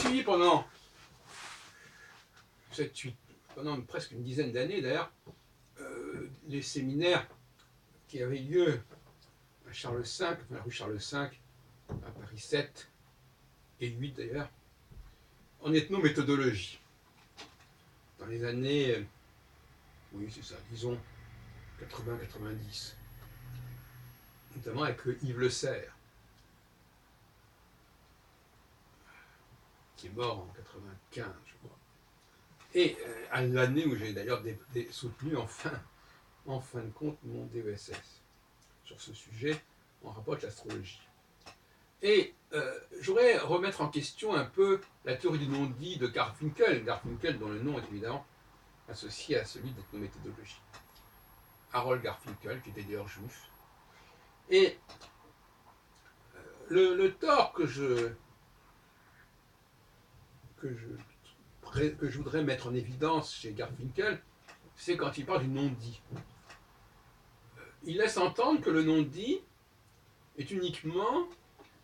suivi pendant presque une dizaine d'années d'ailleurs, les séminaires qui avaient lieu à Charles V, enfin, la rue Charles V, à Paris 7 et 8 d'ailleurs, en ethnométhodologie. Dans les années, oui c'est ça, disons 80-90, notamment avec Yves Le Serre, qui est mort en 95, je crois. Et à l'année où j'ai d'ailleurs soutenu en fin de compte mon DESS sur ce sujet en rapport avec l'astrologie. Et je voudrais remettre en question un peu la théorie du non-dit de Garfinkel, dont le nom est évidemment associé à celui d'ethnométhodologie. Harold Garfinkel, qui était d'ailleurs juif. Et le tort que je voudrais mettre en évidence chez Garfinkel, c'est quand il parle du non-dit. Il laisse entendre que le non-dit est uniquement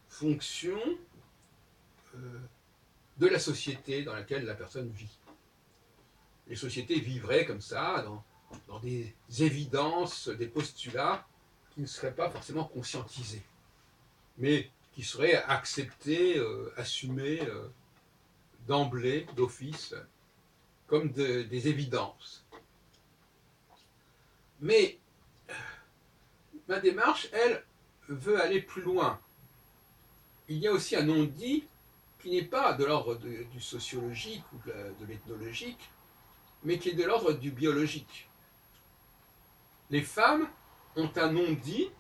fonction de la société dans laquelle la personne vit. Les sociétés vivraient comme ça, dans des évidences, des postulats qui ne seraient pas forcément conscientisés, mais qui seraient acceptés, assumés d'emblée, d'office, comme des évidences. Mais ma démarche, elle, veut aller plus loin. Il y a aussi un non-dit qui n'est pas de l'ordre du sociologique ou de l'ethnologique, mais qui est de l'ordre du biologique. Les femmes ont un non-dit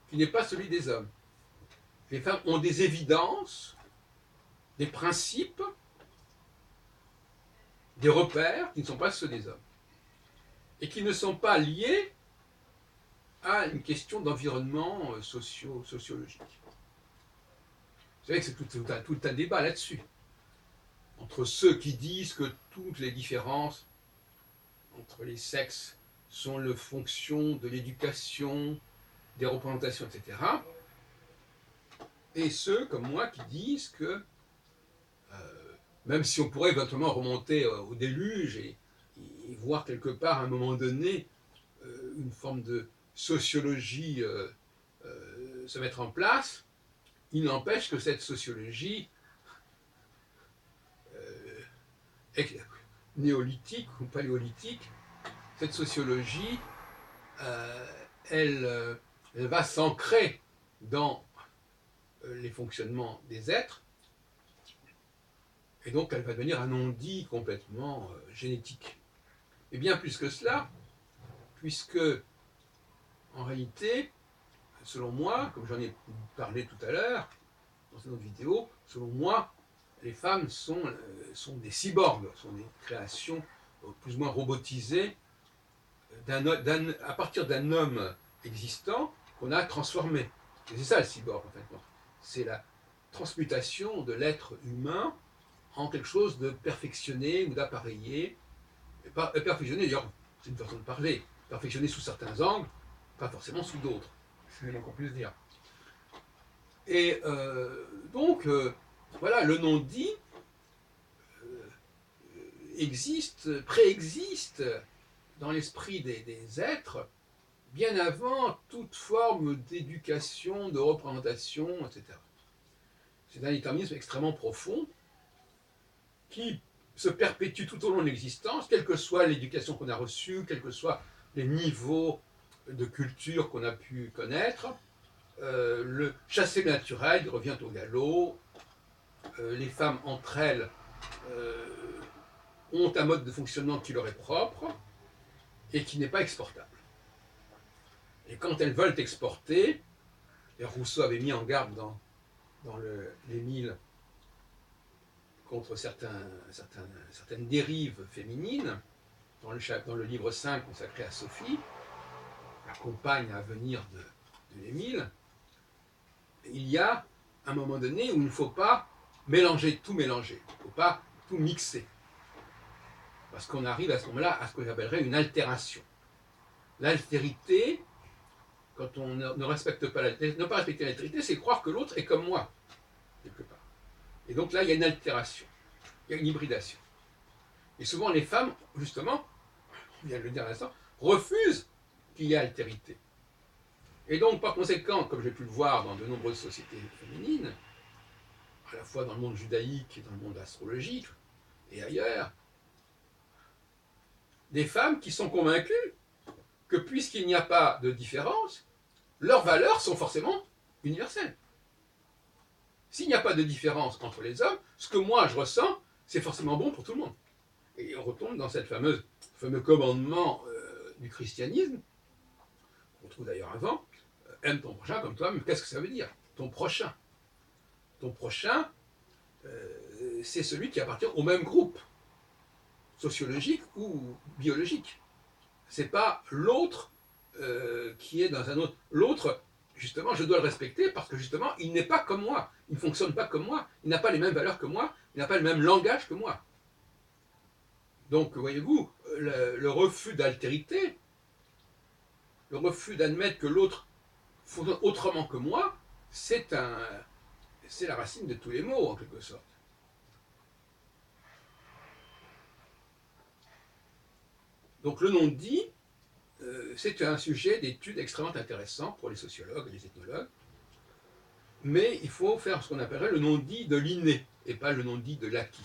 qui n'est pas celui des hommes. Les femmes ont des évidences, des principes, des repères qui ne sont pas ceux des hommes, et qui ne sont pas liés à une question d'environnement sociologique. Vous savez que c'est tout un débat là-dessus, entre ceux qui disent que toutes les différences entre les sexes sont la fonction de l'éducation, des représentations, etc., et ceux comme moi qui disent que, même si on pourrait éventuellement remonter au déluge et voir quelque part à un moment donné une forme de sociologie se mettre en place, il n'empêche que cette sociologie néolithique ou paléolithique, cette sociologie, elle va s'ancrer dans les fonctionnements des êtres, et donc elle va devenir un non-dit complètement génétique. Et bien plus que cela, puisque en réalité, selon moi, comme j'en ai parlé tout à l'heure dans une autre vidéo, selon moi, les femmes sont des cyborgs, sont des créations plus ou moins robotisées à partir d'un homme existant qu'on a transformé. Et c'est ça le cyborg en fait. C'est la transmutation de l'être humain en quelque chose de perfectionné ou d'appareillé. Perfectionné, d'ailleurs, c'est une façon de parler. Perfectionné sous certains angles, pas forcément sous d'autres. C'est le moins qu'on puisse dire. Et donc, voilà, le non-dit préexiste dans l'esprit des êtres bien avant toute forme d'éducation, de représentation, etc. C'est un déterminisme extrêmement profond qui se perpétue tout au long de l'existence, quelle que soit l'éducation qu'on a reçue, quels que soient les niveaux de culture qu'on a pu connaître. Le chasser le naturel revient au galop. Les femmes entre elles ont un mode de fonctionnement qui leur est propre et qui n'est pas exportable. Et quand elles veulent exporter, et Rousseau avait mis en garde dans l'Émile contre certaines dérives féminines, dans le livre 5 consacré à Sophie, la compagne à venir de l'Émile, il y a un moment donné où il ne faut pas tout mélanger, il ne faut pas tout mixer. Parce qu'on arrive à ce moment-là à ce que j'appellerais une altération. L'altérité, quand on ne respecte pas l'altérité, ne pas respecter l'altérité, c'est croire que l'autre est comme moi, quelque part. Et donc là, il y a une altération, il y a une hybridation. Et souvent, les femmes, justement, on vient de le dire à l'instant, refusent qu'il y ait altérité. Et donc, par conséquent, comme j'ai pu le voir dans de nombreuses sociétés féminines, à la fois dans le monde judaïque et dans le monde astrologique et ailleurs, des femmes qui sont convaincues que puisqu'il n'y a pas de différence, leurs valeurs sont forcément universelles. S'il n'y a pas de différence entre les hommes, ce que moi je ressens, c'est forcément bon pour tout le monde. Et on retombe dans cette fameux commandement du christianisme, qu'on trouve d'ailleurs avant, aime ton prochain comme toi, mais qu'est-ce que ça veut dire? Ton prochain. Ton prochain, c'est celui qui appartient au même groupe, sociologique ou biologique. C'est pas l'autre qui est dans un autre. L'autre, justement, je dois le respecter parce que justement, il n'est pas comme moi. Il ne fonctionne pas comme moi. Il n'a pas les mêmes valeurs que moi. Il n'a pas le même langage que moi. Donc, voyez-vous, le refus d'altérité, le refus d'admettre que l'autre fonctionne autrement que moi, c'est la racine de tous les maux, en quelque sorte. Donc, le non-dit, c'est un sujet d'étude extrêmement intéressant pour les sociologues et les ethnologues, mais il faut faire ce qu'on appellerait le non-dit de l'inné, et pas le non-dit de l'acquis.